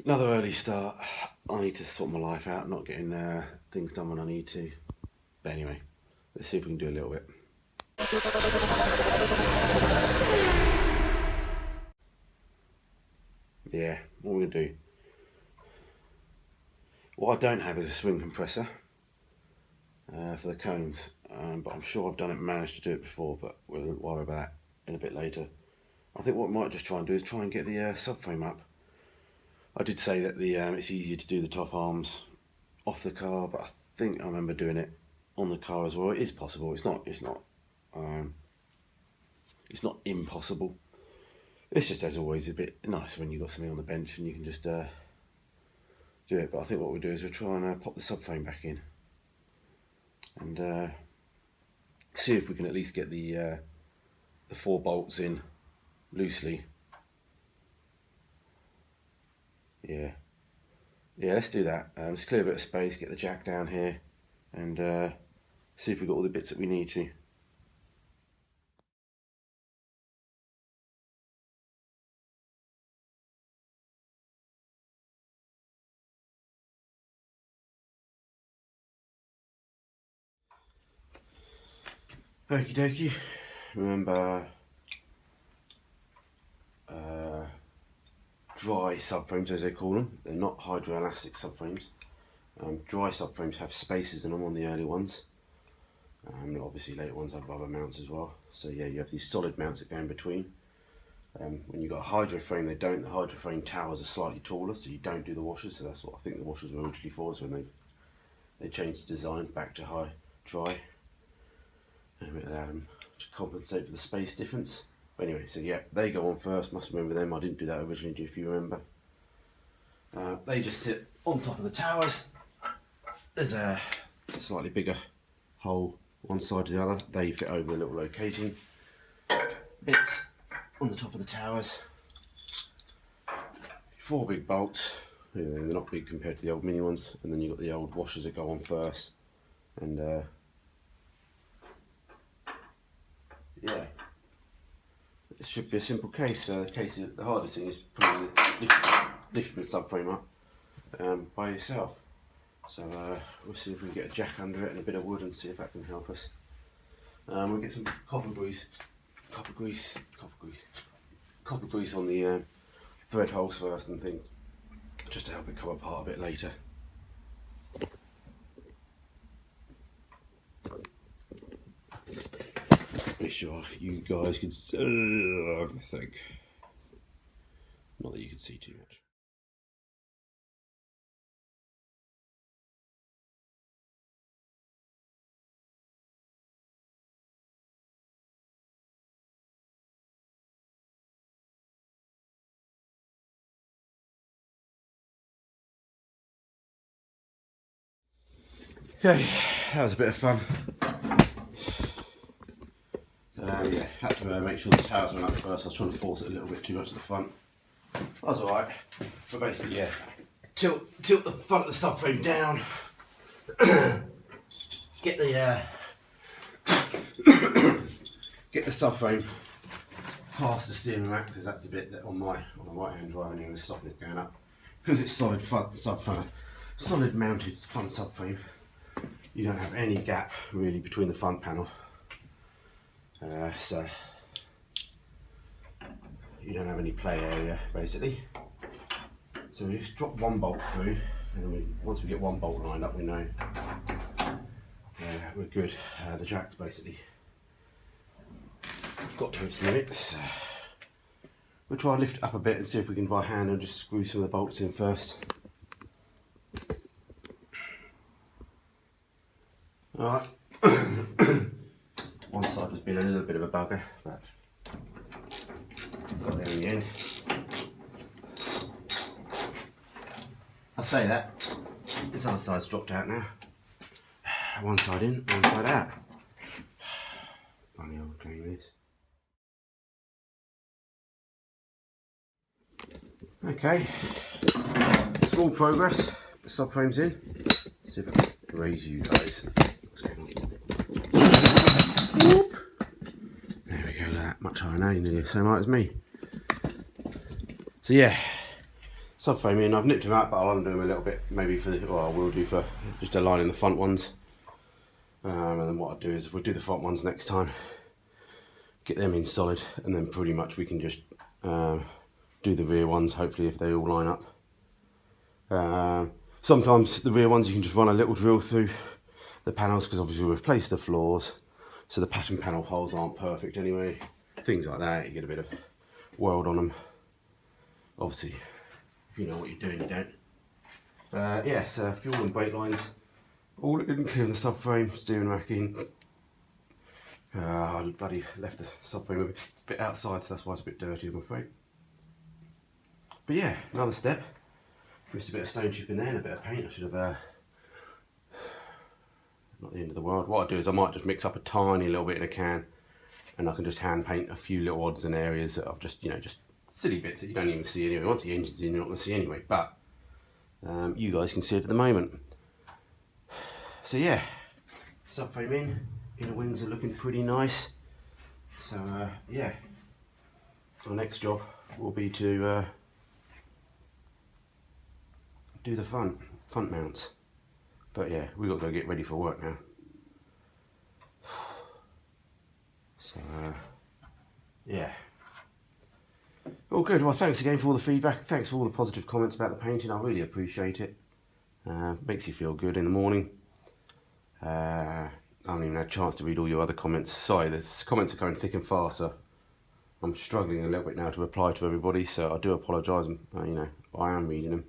Another early start. I need to sort my life out, not getting things done when I need to. But anyway, let's see if we can do a little bit. Yeah, what we're going to do. What I don't have is a swing compressor for the cones, but I'm sure I've managed to do it before, but we'll worry about that in a bit later. I think what we might just try and do is try and get the subframe up. I did say that it's easier to do the top arms off the car, but I think I remember doing it on the car as well. It is possible. It's not impossible. It's just, as always, a bit nice when you've got something on the bench and you can just do it. But I think what we'll do is we'll try and pop the subframe back in and see if we can at least get the 4 bolts in loosely. Yeah, let's do that. Let's clear a bit of space, get the jack down here, and see if we've got all the bits that we need to. Okie dokie. Remember, dry subframes, as they call them. They're not hydroelastic subframes. Dry subframes have spaces in them on the early ones. Obviously later ones have rubber mounts as well. So yeah, you have these solid mounts that go in between. When you've got a hydro frame, they don't. The hydro frame towers are slightly taller, so you don't do the washers. So that's what I think the washers were originally for, is when they changed the design back to dry. And it allowed them to compensate for the space difference. But anyway, so yeah, they go on first. Must remember them. I didn't do that originally, if you remember. They just sit on top of the towers. There's a slightly bigger hole one side to the other. They fit over the little locating bits on the top of the towers. 4 big bolts. Yeah, they're not big compared to the old mini ones. And then you've got the old washers that go on first. And yeah, it should be a simple case. The hardest thing is lifting the subframe up by yourself. So we'll see if we can get a jack under it and a bit of wood and see if that can help us. We'll get some copper grease on the thread holes first and things, just to help it come apart a bit later. Make sure you guys can see everything. Not that you can see too much. Okay, that was a bit of fun. Yeah, had to make sure the towers went up first. I was trying to force it a little bit too much at the front. That was alright. But basically, yeah, tilt the front of the subframe down. Get the subframe past the steering rack, because that's a bit that on the right hand drive anyway, stopping it going up. Because it's solid mounted front subframe, you don't have any gap really between the front panel. So you don't have any play area basically. So we just drop 1 bolt through, and then once we get 1 bolt lined up, we know we're good. The jack's basically got to its limits. We'll try and lift it up a bit and see if we can by hand and just screw some of the bolts in first. Alright. One side has been a little bit of a bugger, but got there in the end. I say that, this other side's dropped out now. One side in, one side out. Funny old game this. Okay, small progress. The subframe's in. Let's see if I can raise you guys. What's going on? Whoop. There we go, that much higher now. You're nearly the same height as me. So yeah, subframe in. I've nipped them out, but I'll undo them a little bit, maybe for, or I will do for just aligning the front ones. And then what I'll do is we'll do the front ones next time, get them in solid, and then pretty much we can just do the rear ones, hopefully, if they all line up. Sometimes the rear ones you can just run a little drill through the panels, because obviously we've placed the floors, so the pattern panel holes aren't perfect anyway. Things like that, you get a bit of weld on them. Obviously, if you know what you're doing, you don't. Yeah, so fuel and brake lines, all in clear on the subframe, steering rack in. I bloody left the subframe a bit outside, so that's why it's a bit dirty, I'm afraid. But yeah, another step. Missed a bit of stone chip in there and a bit of paint. I should have, not the end of the world. What I'll do is I might just mix up a tiny little bit in a can, and I can just hand paint a few little odds and areas that I've just, you know, just silly bits that you don't even see anyway. Once the engine's in, you're not going to see anyway, but you guys can see it at the moment. So yeah, subframe in, inner wings are looking pretty nice. So yeah, our next job will be to do the front mounts. But yeah, we've got to go get ready for work now. So yeah, all good. Well, thanks again for all the feedback. Thanks for all the positive comments about the painting. I really appreciate it. Makes you feel good in the morning. I haven't even had a chance to read all your other comments. Sorry, the comments are going thick and fast, so I'm struggling a little bit now to reply to everybody, so I do apologise. You know, I am reading them.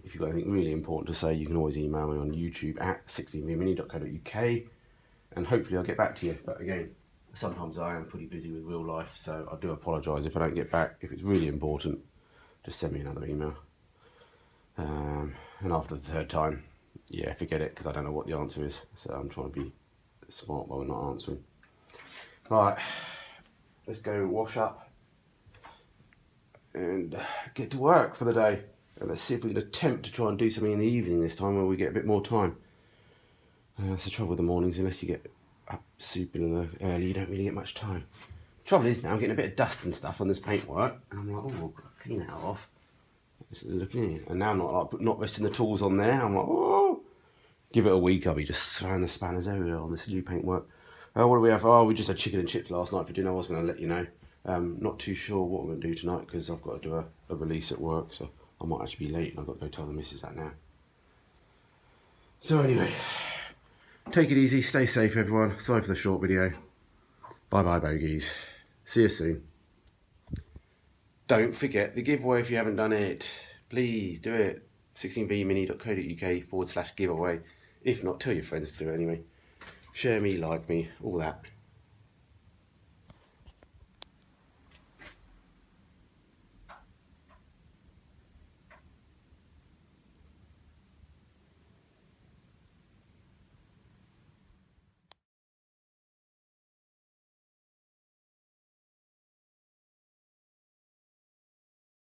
If you've got anything really important to say, you can always email me on YouTube at 16vmini.co.uk, and hopefully I'll get back to you. But again, sometimes I am pretty busy with real life, so I do apologise if I don't get back. If it's really important, just send me another email. And after the third time, yeah, forget it, because I don't know what the answer is, so I'm trying to be smart while we're not answering. Alright, let's go wash up and get to work for the day. And let's see if we can attempt to try and do something in the evening this time, where we get a bit more time. That's the trouble with the mornings, unless you get up super early, you don't really get much time. Trouble is now, I'm getting a bit of dust and stuff on this paintwork, and I'm like, oh, clean that off. Just looking, and now I'm not resting the tools on there. I'm like, oh, give it a week, I'll be just throwing the spanners everywhere on this new paintwork. What do we have? Oh, we just had chicken and chips last night for dinner. I was going to let you know. Not too sure what we're going to do tonight, because I've got to do a release at work, so I might actually be late, and I've got to go tell the missus that now. So anyway, take it easy, stay safe everyone. Sorry for the short video. Bye bye bogies. See you soon. Don't forget the giveaway if you haven't done it. Please do it. 16vmini.co.uk/giveaway. If not, tell your friends to do it anyway. Share me, like me, all that.